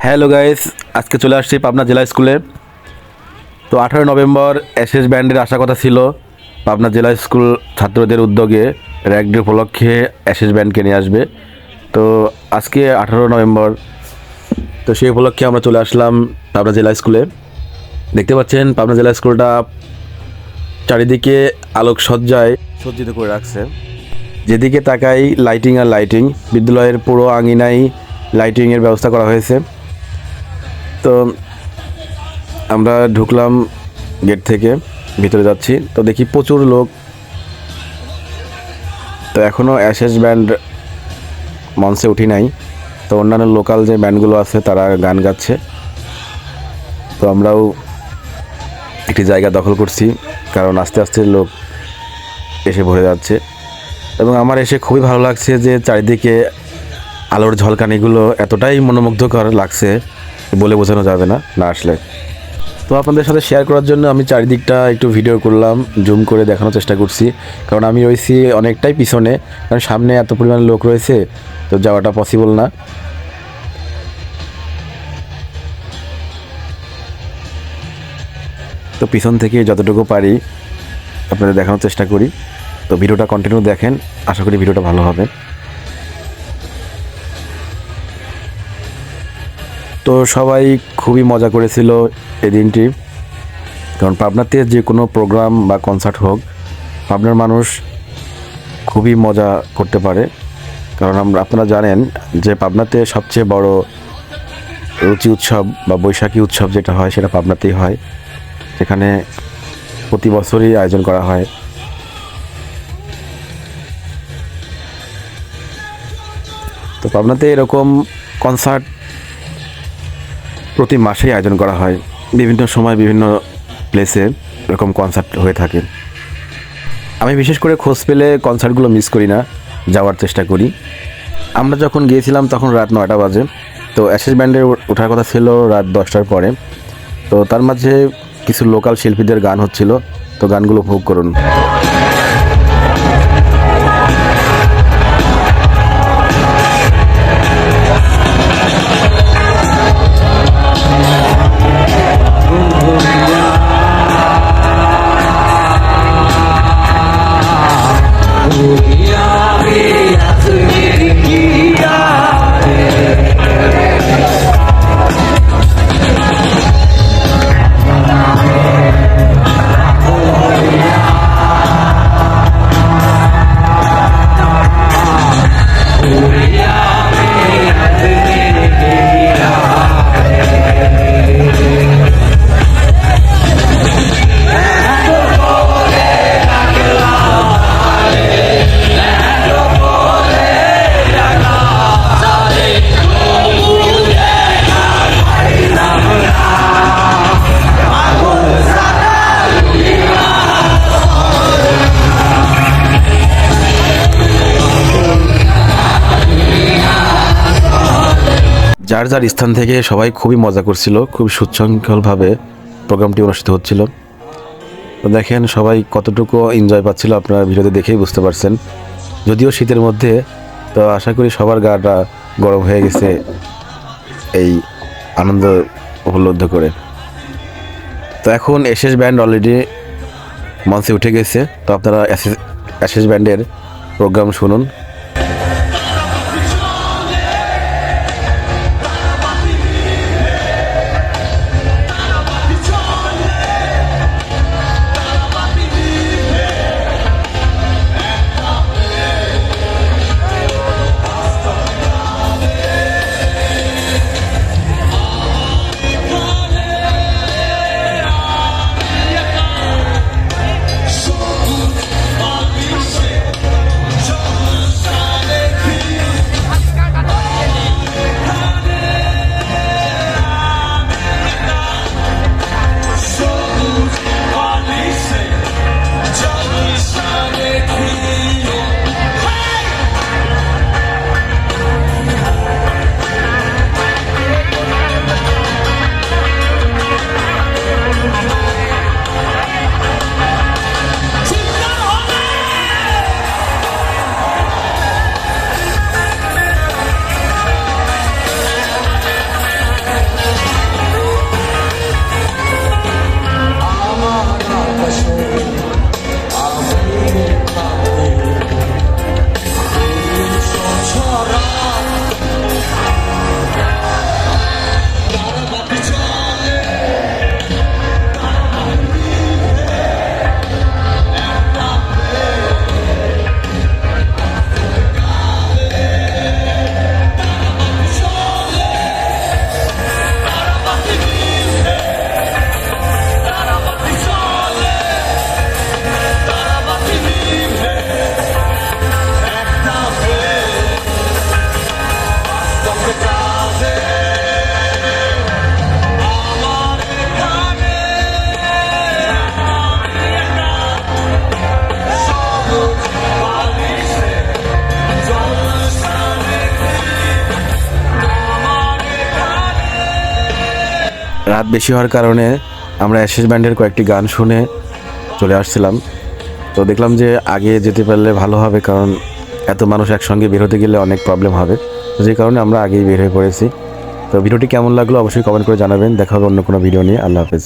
Hello guys, আজকে চলে আসছি পাবনা জেলা স্কুলে। তো 18 নভেম্বর এসএস ব্যান্ডের আসার কথা ছিল পাবনা জেলা স্কুল ছাত্রদের উদ্যোগে র্যাগ ডে উপলক্ষে এসএস ব্যান্ডকে নিয়ে আসবে। তো আজকে 18 নভেম্বর, তো সেই উপলক্ষে আমরা চলে আসলাম পাবনা জেলা স্কুলে। দেখতে পাচ্ছেন পাবনা জেলা স্কুলটা চারিদিকে আলোকসজ্জায় সজ্জিত করে রাখছে। যেদিকে তাকাই লাইটিং আর লাইটিং, বিদ্যালয়ের পুরো আঙিনায় লাইটিংয়ের ব্যবস্থা করা হয়েছে। তো আমরা ঢুকলাম গেট থেকে, ভিতরে যাচ্ছি তো দেখি প্রচুর লোক। তো এখনও এসএস ব্যান্ড মঞ্চে উঠি নাই, তো অন্যান্য লোকাল যে ব্যান্ডগুলো আছে তারা গান গাচ্ছে। তো আমরাও একটি জায়গা দখল করছি, কারণ আস্তে আস্তে লোক এসে ভরে যাচ্ছে। এবং আমার এসে খুবই ভালো লাগছে যে চারিদিকে আলোর ঝলকানিগুলো এতটাই মনোমুগ্ধকর লাগছে, বলে বোঝানো যাবে না না আসলে। তো আপনাদের সাথে শেয়ার করার জন্য আমি চারিদিকটা একটু ভিডিও করলাম, জুম করে দেখানোর চেষ্টা করছি, কারণ আমি রয়েছি অনেকটাই পিছনে, কারণ সামনে এত পরিমাণ লোক রয়েছে, তো যাওয়াটা পসিবল না। তো পিছন থেকে যতটুকু পারি আপনাদের দেখানোর চেষ্টা করি। তো ভিডিওটা কন্টিনিউ দেখেন, আশা করি ভিডিওটা ভালো হবে। তো সবাই খুবই মজা করেছিল এই দিনটি, কারণ পাবনাতে যে কোনো প্রোগ্রাম বা কনসার্ট হোক, পাবনার মানুষ খুবই মজা করতে পারে। কারণ আপনারা জানেন যে পাবনাতে সবচেয়ে বড় রুচি উৎসব বা বৈশাখী উৎসব যেটা হয় সেটা পাবনাতেই হয়, যেখানে প্রতি বছরই আয়োজন করা হয়। তো পাবনাতে এরকম কনসার্ট প্রতি মাসেই আয়োজন করা হয়, বিভিন্ন সময় বিভিন্ন প্লেসে এরকম কনসার্ট হয়ে থাকে। আমি বিশেষ করে খোঁজ পেলে কনসার্টগুলো মিস করি না, যাওয়ার চেষ্টা করি। আমরা যখন গিয়েছিলাম তখন রাত 9টা বাজে, তো এসএস ব্যান্ডের ওঠার কথা ছিল রাত 10টার পরে। তো তার মাঝে কিছু লোকাল শিল্পীদের গান হচ্ছিল, তো গানগুলো উপভোগ করুন। যার যার স্থান থেকে সবাই খুবই মজা করছিল, খুব সুশৃঙ্খলভাবে প্রোগ্রামটি অনুষ্ঠিত হচ্ছিল। তো দেখেন সবাই কতটুকু এনজয় পাচ্ছিল, আপনারা ভিডিওতে দেখেই বুঝতে পারছেন। যদিও শীতের মধ্যে, তো আশা করি সবার গাটা গরম হয়ে গেছে এই আনন্দ উপলব্ধ করে। তো এখন এসএস ব্যান্ড অলরেডি মঞ্চে উঠে গেছে, তো আপনারা এসএস ব্যান্ডের প্রোগ্রাম শুনুন। রাত বেশি হওয়ার কারণে আমরা অ্যাশেজ ব্যান্ডের কয়েকটি গান শুনে চলে আসছিলাম। তো দেখলাম যে আগে যেতে পারলে ভালো হবে, কারণ এত মানুষ একসঙ্গে বের হতে গেলে অনেক প্রবলেম হবে। তো যে কারণে আমরা আগেই বের হয়ে পড়েছি। তো ভিডিওটি কেমন লাগলো অবশ্যই কমেন্ট করে জানাবেন। দেখা হবে অন্য কোনো ভিডিও নিয়ে। আল্লাহ হাফেজ।